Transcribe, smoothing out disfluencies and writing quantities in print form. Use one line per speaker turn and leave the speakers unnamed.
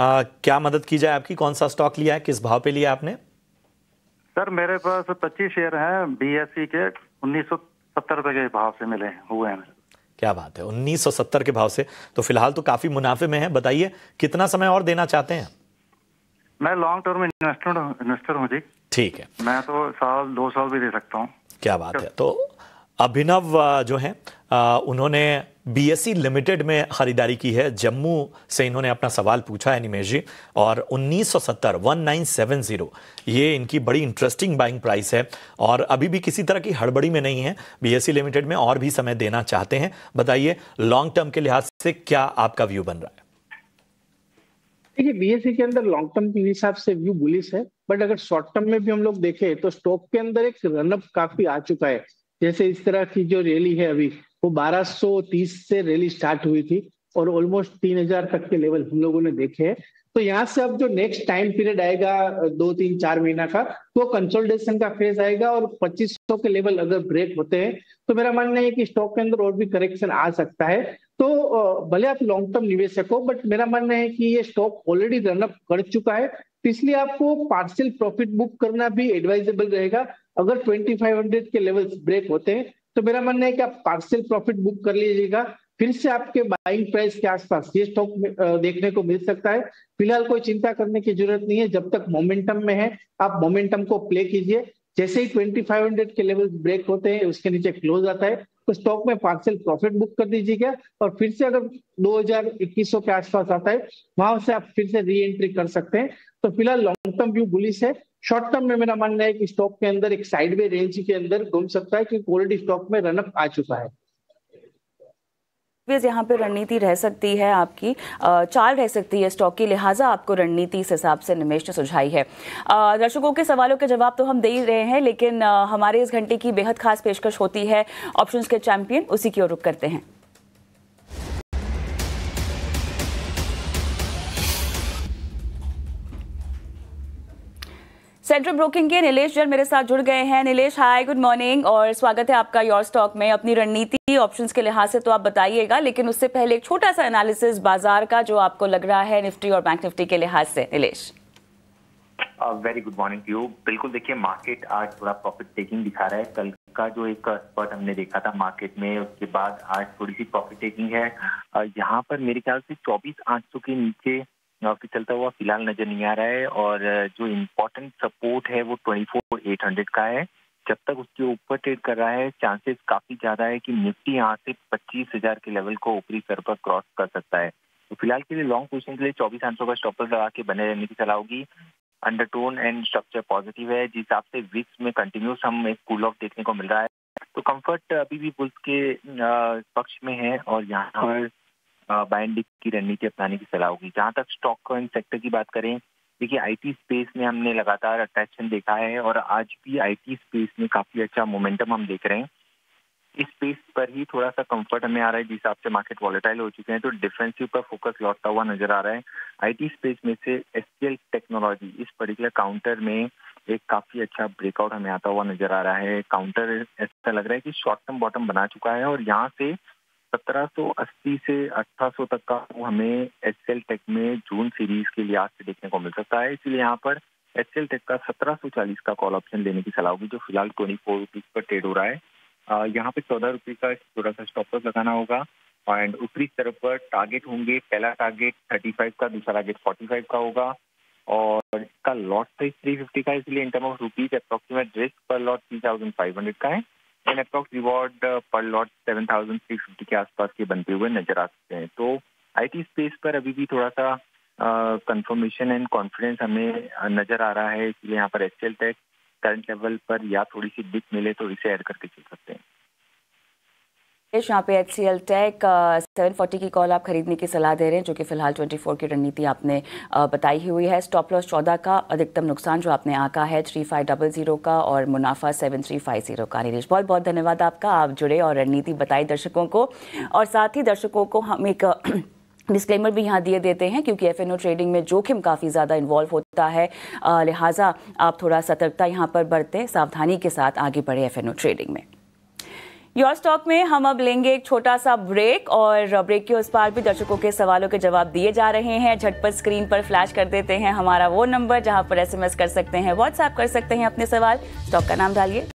क्या मदद की जाए आपकी? कौन सा स्टॉक लिया है, किस भाव पे लिया आपने?
सर मेरे पास 25 शेयर हैं बीएसई के, 1970 रुपए के भाव से मिले हुए हैं।
क्या बात है, 1970 के भाव से, तो फिलहाल तो काफी मुनाफे में है। बताइए कितना समय और देना चाहते हैं?
मैं लॉन्ग टर्म इन्वेस्टर हूँ जी।
ठीक है,
मैं तो साल 2 साल भी दे सकता हूँ।
क्या बात है। तो अभिनव जो है उन्होंने बीएसई लिमिटेड में खरीदारी की है। जम्मू से इन्होंने अपना सवाल पूछा है निमेश जी, और 1970 1970 ये इनकी बड़ी इंटरेस्टिंग बाइंग प्राइस है, और अभी भी किसी तरह की हड़बड़ी में नहीं है बीएसई लिमिटेड में, और भी समय देना चाहते हैं। बताइए लॉन्ग टर्म के लिहाज से क्या आपका व्यू बन रहा है?
देखिए, बीएसई के अंदर लॉन्ग टर्म के हिसाब से व्यू बुलिश है, बट अगर शॉर्ट टर्म में भी हम लोग देखें तो स्टॉक के अंदर एक रनअप काफी आ चुका है। जैसे इस तरह की जो रैली है अभी, वो 1230 से रैली स्टार्ट हुई थी और ऑलमोस्ट 3000 तक के लेवल हम लोगों ने देखे हैं। तो यहाँ से अब जो नेक्स्ट टाइम पीरियड आएगा 2-3-4 महीना का, वो कंसोलिडेशन का फेज आएगा, और 2500 के लेवल अगर ब्रेक होते हैं तो मेरा मानना है कि स्टॉक के अंदर और भी करेक्शन आ सकता है। तो भले आप लॉन्ग टर्म निवेशक हो, बट मेरा मानना है कि ये स्टॉक ऑलरेडी रनअप कर चुका है, तो इसलिए आपको पार्शियल प्रॉफिट बुक करना भी एडवाइजेबल रहेगा। अगर 2500 के लेवल्स ब्रेक होते हैं तो मेरा मानना है कि आप पार्शियल प्रॉफिट बुक कर लीजिएगा। फिर से आपके बाइंग प्राइस के आसपास ये स्टॉक देखने को मिल सकता है। फिलहाल कोई चिंता करने की जरूरत नहीं है, जब तक मोमेंटम में है आप मोमेंटम को प्ले कीजिए। जैसे ही 2500 के लेवल ब्रेक होते हैं, उसके नीचे क्लोज आता है, तो स्टॉक में पार्शियल प्रॉफिट बुक कर दीजिएगा, और फिर से अगर 2000-2100 के आसपास आता है, वहां से आप फिर से री एंट्री कर सकते हैं। तो फिलहाल लॉन्ग टर्म व्यू बुलिश है। शॉर्ट टर्म में मेरा मानना है कि स्टॉक के अंदर एक साइडवे रेंज के अंदर घूम सकता है, क्योंकि ऑलरेडी स्टॉक में रनअप आ चुका है।
यहाँ पे रणनीति रह सकती है आपकी, चाल रह सकती है स्टॉक की, लिहाजा आपको रणनीति इस हिसाब से निमेश ने सुझाई है। दर्शकों के सवालों के जवाब तो हम दे ही रहे हैं, लेकिन हमारे इस घंटे की बेहद खास पेशकश होती है ऑप्शंस के चैंपियन, उसी की ओर रुख करते हैं। सेंट्रल ब्रोकिंग के नीलेश जैन मेरे साथ जुड़ गए हैं। नीलेश, हाय, गुड मॉर्निंग और स्वागत है आपका योर स्टॉक में। अपनी रणनीति ऑप्शंस के लिहाज से तो आप बताइएगा, लेकिन उससे पहले एक छोटा सा एनालिसिस बाजार का जो आपको लग रहा है निफ्टी और बैंक निफ्टी के लिहाज से। Nilesh,
very good morning to you. बिल्कुल, देखिए मार्केट आज थोड़ा प्रॉफिट टेकिंग दिखा रहा है। कल का जो एक स्पॉट हमने देखा था मार्केट में, उसके बाद आज थोड़ी सी प्रॉफिट टेकिंग है। यहाँ पर मेरे ख्याल से 24,800 के नीचे चलता हुआ फिलहाल नजर नहीं आ रहा है, और जो इम्पोर्टेंट सपोर्ट है वो 24,800 का है। जब तक उसके ऊपर ट्रेड कर रहा है, चांसेस काफी ज्यादा है कि निफ्टी यहाँ से 25,000 के लेवल को ऊपरी स्तर पर क्रॉस कर सकता है। तो फिलहाल के लिए लॉन्ग पोजीशन के लिए 24,800 का स्टॉप लॉस लगा के बने रहने की सलाह होगी। अंडरटोन एंड स्ट्रक्चर पॉजिटिव है, जिस हिसाब से विक्स में कंटिन्यूस हम एक कूल ऑफ देखने को मिल रहा है, तो कंफर्ट अभी भी बुल्स के पक्ष में है, और यहाँ पर बाइंडिंग की रणनीति अपनाने की सलाह होगी। जहां तक स्टॉक कॉइन सेक्टर की बात करें, देखिए आईटी स्पेस में हमने लगातार अट्रैक्शन देखा है, और आज भी आईटी स्पेस में काफी अच्छा मोमेंटम हम देख रहे हैं। इस स्पेस पर ही थोड़ा सा कंफर्ट हमें आ रहा है, जिस हिसाब से मार्केट वॉलेटाइल हो चुके हैं, तो डिफेंसिव पर फोकस लौटता हुआ नजर आ रहा है। आईटी स्पेस में से एचसीएल टेक्नोलॉजी इस पर्टिकुलर काउंटर में एक काफी अच्छा ब्रेकआउट हमें आता हुआ नजर आ रहा है। काउंटर ऐसा लग रहा है कि शॉर्ट टर्म बॉटम बना चुका है, और यहाँ से 1780 से 1800 तक का हमें एचसीएल टेक में जून सीरीज के लिए आज से देखने को मिल सकता है। इसलिए यहाँ पर एचसीएल टेक का 1740 का कॉल ऑप्शन लेने की सलाह होगी, जो फिलहाल 24 रुपीज पर ट्रेड हो रहा है। यहाँ पे 14 रुपये का थोड़ा सा स्टॉप लॉस लगाना होगा, एंड ऊपरी स्तर पर टारगेट होंगे। पहला टारगेट 35 का, दूसरा टारगेट 45 का होगा, और इसका लॉट साइज 350 का, इसलिए in term of rupees approximate risk पर लॉट 3500 का है, एंड अप्रोक्स रिवॉर्ड पर लॉट 7350 के आसपास के बनते हुए नजर आ सकते हैं। तो आईटी स्पेस पर अभी भी थोड़ा सा कंफर्मेशन एंड कॉन्फिडेंस हमें नजर आ रहा है, इसलिए यहाँ पर एचसीएल टेक करंट लेवल पर या थोड़ी सी डिप मिले तो इसे ऐड करके चल सकते हैं।
यहाँ पे एचसीएल टेक 740 की कॉल आप खरीदने की सलाह दे रहे हैं, जो कि फिलहाल 24 की रणनीति आपने बताई ही हुई है। स्टॉप लॉस 14 का, अधिकतम नुकसान जो आपने आंका है 3500 का, और मुनाफा 7350 का। नीलेश, बहुत बहुत धन्यवाद आपका, आप जुड़े और रणनीति बताई दर्शकों को। और साथ ही दर्शकों को हम एक डिस्क्लेमर भी यहाँ दिए देते हैं, क्योंकि एफएनओ ट्रेडिंग में जोखिम काफ़ी ज़्यादा इन्वॉल्व होता है, लिहाजा आप थोड़ा सतर्कता यहाँ पर बरतें, सावधानी के साथ आगे बढ़े एफएनओ ट्रेडिंग में। योर स्टॉक में हम अब लेंगे एक छोटा सा ब्रेक, और ब्रेक के उस पार भी दर्शकों के सवालों के जवाब दिए जा रहे हैं। झटपट स्क्रीन पर फ्लैश कर देते हैं हमारा वो नंबर जहां पर SMS कर सकते हैं, व्हाट्सएप कर सकते हैं अपने सवाल। स्टॉक का नाम डालिए।